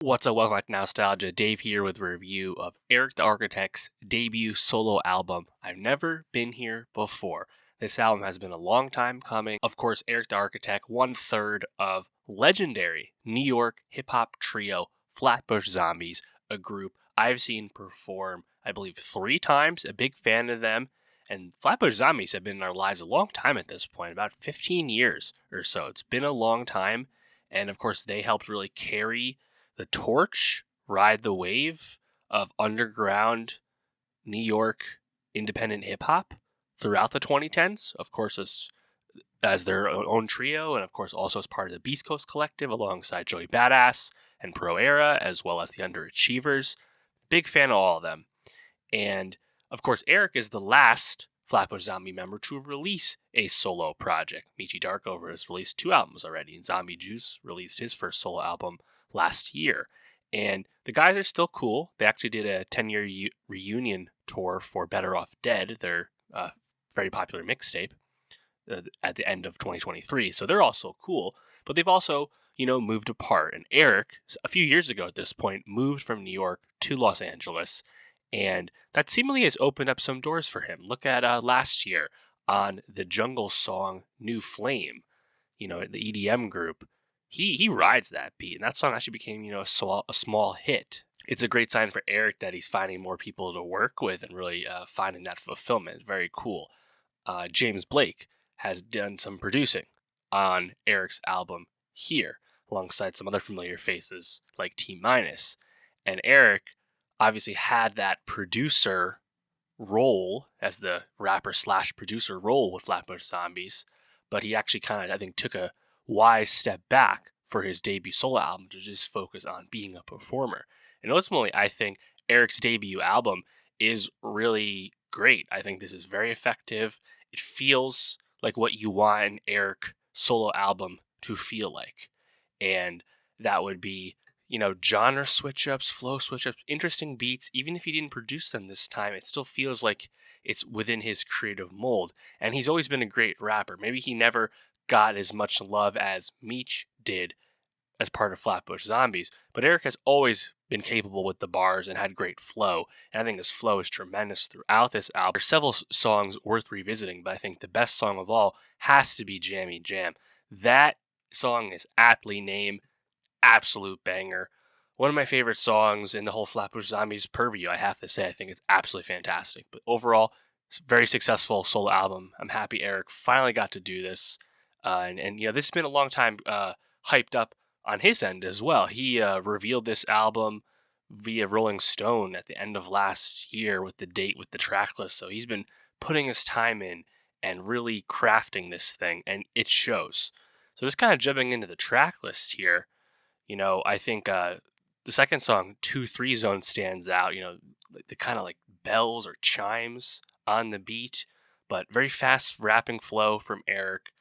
What's up, welcome back to Nowstalgia. Dave here with a review of Erick The Architect's debut solo album, I've Never Been Here Before. This album has been a long time coming. Of course, Erick The Architect, one third of legendary New York hip-hop trio Flatbush Zombies, a group I've seen perform, I believe, 3 times. A big fan of them. And Flatbush Zombies have been in our lives a long time at this point, about 15 years or so. It's been a long time. And of course, they helped really carry the torch, ride the wave of underground New York independent hip hop throughout the 2010s. Of course, as their own trio, and of course also as part of the Beast Coast Collective alongside Joey Badass and Pro Era, as well as the Underachievers. Big fan of all of them. And of course, Erick is the last Flatbush Zombie member to release a solo project. Michi Darkover has released 2 albums already, and Zombie Juice released his first solo album last year. And the guys are still cool. They actually did a 10-year reunion tour for Better Off Dead, their very popular mixtape, at the end of 2023. So they're also cool, but they've also, moved apart. And Erick, a few years ago at this point, moved from New York to Los Angeles, and that seemingly has opened up some doors for him. Look at last year on the Jungle song New Flame, the EDM group. He rides that beat, and that song actually became, a small hit. It's a great sign for Erick that he's finding more people to work with and really finding that fulfillment. Very cool. James Blake has done some producing on Erick's album here, alongside some other familiar faces like T Minus. And Erick obviously had that producer role as the rapper / producer role with Flatbush Zombies, but he actually kind of, I think, took a wise step back for his debut solo album to just focus on being a performer. And ultimately, I think Erick's debut album is really great. I think this is very effective. It feels like what you want an Erick solo album to feel like. And that would be, genre switch ups, flow switch ups, interesting beats. Even if he didn't produce them this time, it still feels like it's within his creative mold. And he's always been a great rapper. Maybe he never got as much love as Meech did as part of Flatbush Zombies, but Erick has always been capable with the bars and had great flow. And I think his flow is tremendous throughout this album. There's several songs worth revisiting, but I think the best song of all has to be Jammy Jam. That song is aptly named. Absolute banger. One of my favorite songs in the whole Flatbush Zombies purview, I have to say. I think it's absolutely fantastic. But overall, it's a very successful solo album. I'm happy Erick finally got to do this. And this has been a long time hyped up on his end as well. He revealed this album via Rolling Stone at the end of last year with the date, with the track list. So he's been putting his time in and really crafting this thing, and it shows. So just kind of jumping into the track list here, I think the second song, 2-3 Zone, stands out. The kind of like bells or chimes on the beat, but very fast rapping flow from Erick.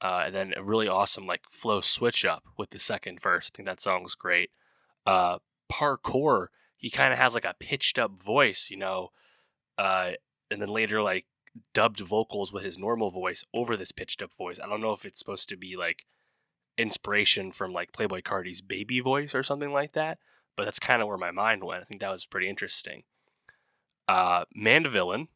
And then a really awesome like flow switch up with the second verse. I think that song's great. Parkour, he kind of has like a pitched up voice, and then later like dubbed vocals with his normal voice over this pitched up voice. I don't know if it's supposed to be like inspiration from like Playboi Carti's baby voice or something like that, but that's kind of where my mind went. I think that was pretty interesting. Mandavillain,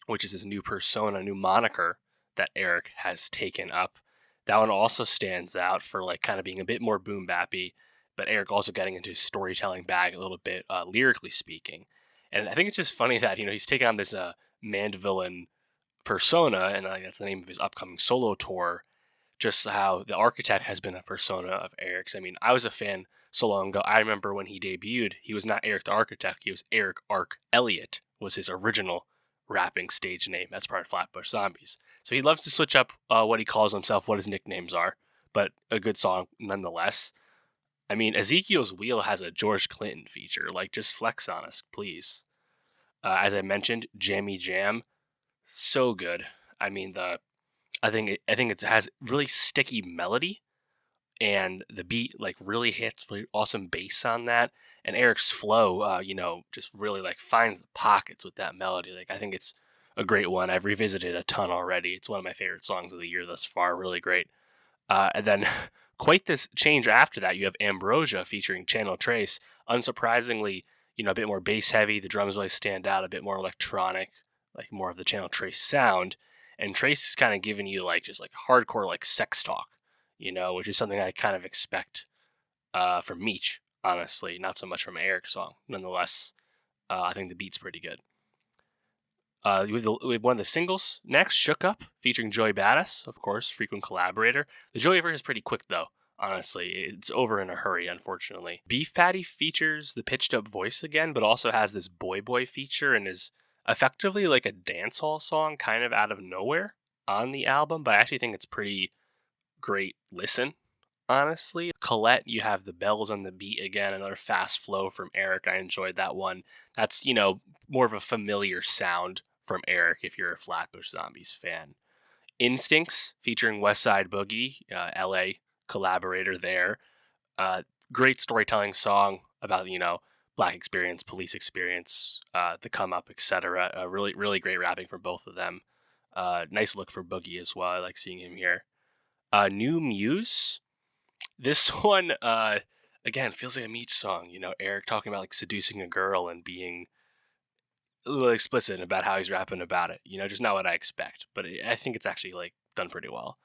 which is his new persona, new moniker that Erick has taken up. That one also stands out for like kind of being a bit more boom bappy, but Erick also getting into his storytelling bag a little bit, lyrically speaking. And I think it's just funny that, he's taken on this Mandavillain persona, and that's the name of his upcoming solo tour. Just how the Architect has been a persona of Erick's. I mean, I was a fan so long ago. I remember when he debuted, he was not Erick the Architect. He was Erick Arc Elliott, was his original rapping stage name as part of Flatbush Zombies. So he loves to switch up what he calls himself, what his nicknames are, but a good song nonetheless. I mean, Ezekiel's Wheel has a George Clinton feature. Like, just flex on us, please. As I mentioned, Jammy Jam, so good. I mean, I think it has really sticky melody, and the beat like really hits really awesome bass on that, and Erick's flow, just really like finds the pockets with that melody. Like, I think it's a great one. I've revisited a ton already. It's one of my favorite songs of the year thus far. Really great. And then quite this change after that, you have Ambrosia featuring Channel Trace. Unsurprisingly, a bit more bass heavy. The drums really stand out, a bit more electronic, like more of the Channel Trace sound. And Trace is kind of giving you just like hardcore like sex talk, which is something I kind of expect from Meech, honestly, not so much from Erick's song. Nonetheless, I think the beat's pretty good. We have one of the singles next, Shook Up, featuring Joey Badass, of course, frequent collaborator. The Joey version is pretty quick, though, honestly. It's over in a hurry, unfortunately. Beef Patty features the pitched up voice again, but also has this boy feature and is effectively like a dancehall song kind of out of nowhere on the album, but I actually think it's pretty great listen, honestly. Colette, you have the bells on the beat again, another fast flow from Erick. I enjoyed that one. That's, more of a familiar sound from Erick if you're a Flatbush Zombies fan. Instincts featuring West Side Boogie, LA collaborator there. Great storytelling song about, Black experience, police experience, the come up, etc. Really, really great rapping from both of them. Nice look for Boogie as well. I like seeing him here. New Muse. This one, again, feels like a Meech song. Erick talking about like seducing a girl and being a little explicit about how he's rapping about it. Just not what I expect. But I think it's actually like done pretty well.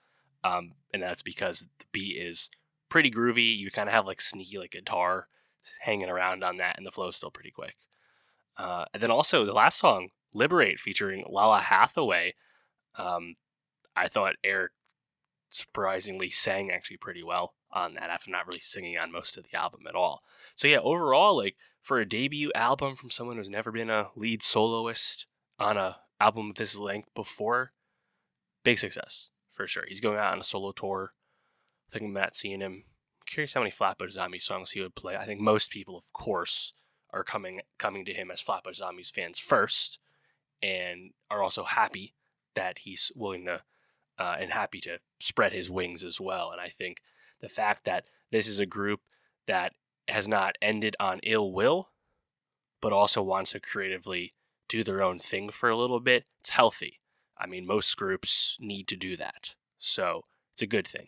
And that's because the beat is pretty groovy. You kind of have like sneaky like guitar hanging around on that, and the flow is still pretty quick. And then also the last song, Liberate, featuring Lala Hathaway. I thought Erick surprisingly sang actually pretty well on that after not really singing on most of the album at all. So yeah, overall, like for a debut album from someone who's never been a lead soloist on a album of this length before, big success for sure. He's going out on a solo tour. Thinking about seeing him. I'm curious how many Flatbush Zombies songs he would play. I think most people, of course, are coming to him as Flatbush Zombies fans first, and are also happy that he's willing to and happy to spread his wings as well. And I think the fact that this is a group that has not ended on ill will, but also wants to creatively do their own thing for a little bit, it's healthy. I mean, most groups need to do that. So it's a good thing.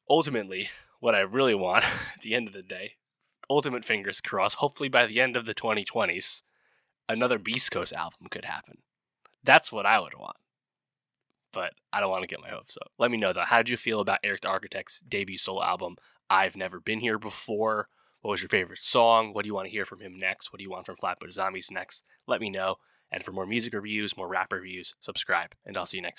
Ultimately, what I really want at the end of the day, ultimate fingers crossed, hopefully by the end of the 2020s, another Beast Coast album could happen. That's what I would want. But I don't want to get my hopes up. Let me know, though. How did you feel about Erick The Architect's debut solo album, I've Never Been Here Before? What was your favorite song? What do you want to hear from him next? What do you want from Flatbush Zombies next? Let me know. And for more music reviews, more rap reviews, subscribe. And I'll see you next time.